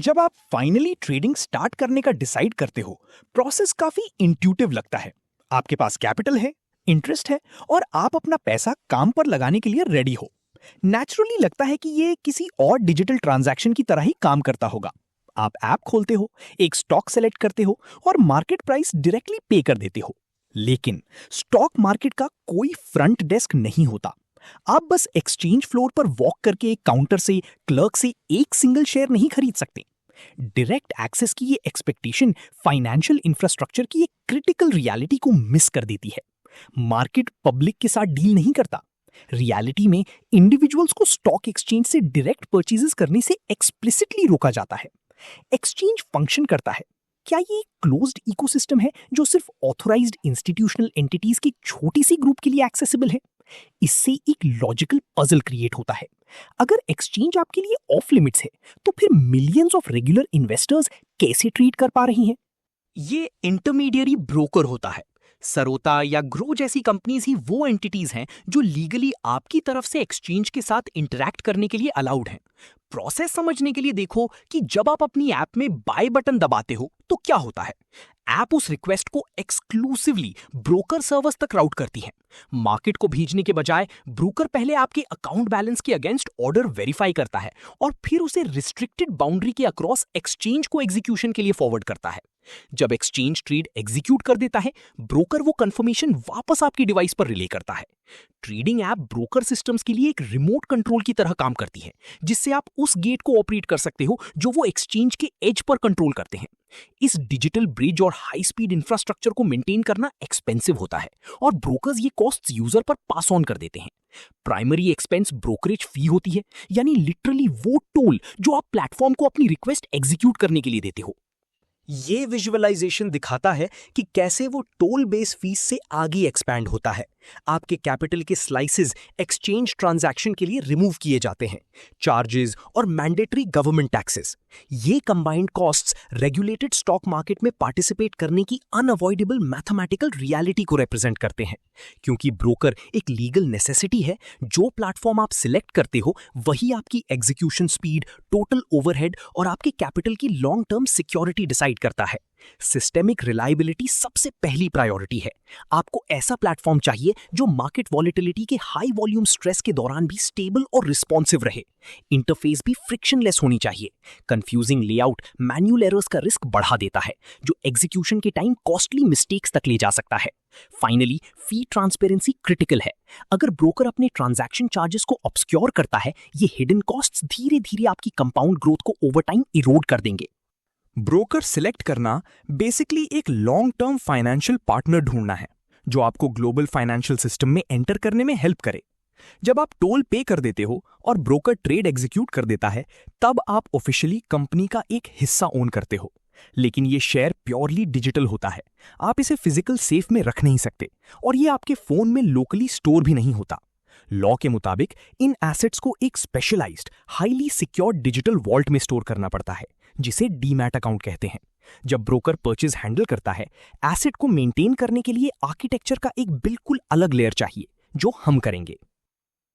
जब आप finally trading start करने का डिसाइड करते हो, प्रोसेस काफी इंट्यूटिव लगता है। आपके पास कैपिटल है, इंटरेस्ट है और आप अपना पैसा काम पर लगाने के लिए रेडी हो। नेचुरली लगता है कि ये किसी और डिजिटल ट्रांजैक्शन की तरह ही काम करता होगा। आप ऐप खोलते हो, एक स्टॉक सेलेक्ट करते हो और मार्केट प्राइस डायरेक्टली पे कर देते हो। लेकिन स्टॉक मार्केट का कोई फ्रंट डेस्क नहीं होता। आप बस एक्सचेंज फ्लोर पर वॉक करके एक काउंटर से क्लर्क से एक सिंगल शेयर नहीं खरीद सकते। डायरेक्ट एक्सेस की ये एक्सपेक्टेशन फाइनेंशियल इंफ्रास्ट्रक्चर की एक क्रिटिकल रियलिटी को मिस कर देती है। मार्केट पब्लिक के साथ डील नहीं करता। रियलिटी में इंडिविजुअल्स को स्टॉक एक्सचेंज से डायरेक्ट परचेजेस करने से एक्सप्लिसिटली रोका जाता है। एक्सचेंज फंक्शन करता है। क्या ये एक क्लोज्ड इकोसिस्टम है जो सिर्फ ऑथराइज्ड इंस्टीट्यूशनल एंटिटीज की छोटी सी ग्रुप के लिए एक्सेसिबल है? इससे एक लॉजिकल पजल क्रिएट होता है। अगर एक्सचेंज आपके लिए ऑफ लिमिट्स है, तो फिर मिलियंस ऑफ रेगुलर इन्वेस्टर्स कैसे ट्रेड कर पा रही हैं? ये इंटरमीडियरी ब्रोकर होता है। सरोता या ग्रो जैसी कंपनीज ही वो एंटिटीज हैं जो लीगली आपकी तरफ से एक्सचेंज के साथ इंटरैक्ट करने के लिए अलाउड हैं। प्रोसेस समझने के लिए देखो कि जब आप अपनी ऐप में बाय बटन दबाते हो तो क्या होता है। ऐप उस रिक्वेस्ट को एक्सक्लूसिवली ब्रोकर सर्वर्स तक राउट करती है। मार्केट को भेजने के बजाय ब्रोकर पहले आपके अकाउंट बैलेंस के अगेंस्ट ऑर्डर वेरीफाई करता है और फिर उसे रिस्ट्रिक्टेड बाउंड्री के अक्रॉस एक्सचेंज को एग्जीक्यूशन के लिए फॉरवर्ड करता है। जब एक्सचेंज ट्रेड एग्जीक्यूट कर देता है, ब्रोकर वो कंफर्मेशन वापस आपकी डिवाइस पर रिले करता है। ट्रेडिंग ऐप ब्रोकर सिस्टम्स के लिए एक रिमोट कंट्रोल की तरह काम करती है, जिससे आप उस गेट को ऑपरेट कर सकते हो जो वो एक्सचेंज के एज पर कंट्रोल करते हैं। इस डिजिटल ब्रिज और हाई स्पीड इंफ्रास्ट्रक्चर को मेंटेन करना एक्सपेंसिव होता है और ब्रोकर्स ये कॉस्ट्स यूजर पर पास ऑन कर देते हैं। प्राइमरी एक्सपेंस ब्रोकरेज फी होती है, यानी लिटरली वो टोल जो आप प्लेटफॉर्म को अपनी रिक्वेस्ट एग्जीक्यूट करने के लिए देते हो। ये विजुअलाइजेशन दिखाता है कि कैसे वो टोल बेस फीस से आगे एक्सपैंड होता है। आपके कैपिटल के स्लाइसेस एक्सचेंज ट्रांजैक्शन के लिए रिमूव किए जाते हैं। चार्जेस और मैंडेटरी गवर्नमेंट टैक्सेस, ये combined costs regulated stock market में पार्टिसिपेट करने की अनअवॉइडेबल मैथमेटिकल रियलिटी को रिप्रेजेंट करते हैं। क्योंकि ब्रोकर एक लीगल नेसेसिटी है, जो प्लेटफॉर्म आप सिलेक्ट करते हो वही आपकी एग्जीक्यूशन स्पीड, टोटल ओवरहेड और आपके कैपिटल की लॉन्ग टर्म सिक्योरिटी डिसाइड करता है। सिस्टेमिक रिलायबिलिटी सबसे पहली प्रायोरिटी है। आपको ऐसा प्लेटफॉर्म चाहिए जो मार्केट वॉलेटिलिटी के हाई वॉल्यूम स्ट्रेस के दौरान भी स्टेबल और रिस्पॉन्सिव रहे। इंटरफेस भी फ्रिक्शनलेस होनी चाहिए। कंफ्यूजिंग लेआउट मैन्युअल एरर्स का रिस्क बढ़ा देता है, जो एग्जीक्यूशन के टाइम कॉस्टली मिस्टेक्स तक ले जा सकता है। फाइनली, फी ट्रांसपेरेंसी क्रिटिकल है। अगर ब्रोकर अपने ट्रांजैक्शन चार्जेस को ऑब्सक्योर करता है, ये हिडन कॉस्ट्स धीरे धीरे आपकी कंपाउंड ग्रोथ को ओवर टाइम इरोड कर देंगे। ब्रोकर सिलेक्ट करना बेसिकली एक लॉन्ग टर्म फाइनेंशियल पार्टनर ढूंढना है जो आपको ग्लोबल फाइनेंशियल सिस्टम में एंटर करने में हेल्प करे। जब आप टोल पे कर देते हो और ब्रोकर ट्रेड एग्जीक्यूट कर देता है, तब आप ऑफिशियली कंपनी का एक हिस्सा ओन करते हो। लेकिन ये शेयर प्योरली डिजिटल होता है। आप इसे फिजिकल सेफ में रख नहीं सकते और ये आपके फोन में लोकली स्टोर भी नहीं होता। लॉ के मुताबिक इन एसेट्स को एक specialised highly secured digital vault में स्टोर करना पड़ता है, जिसे डीमैट अकाउंट कहते हैं। जब ब्रोकर परचेज हैंडल करता है, एसेट को मेंटेन करने के लिए आर्किटेक्चर का एक बिल्कुल अलग लेयर चाहिए, जो हम करेंगे।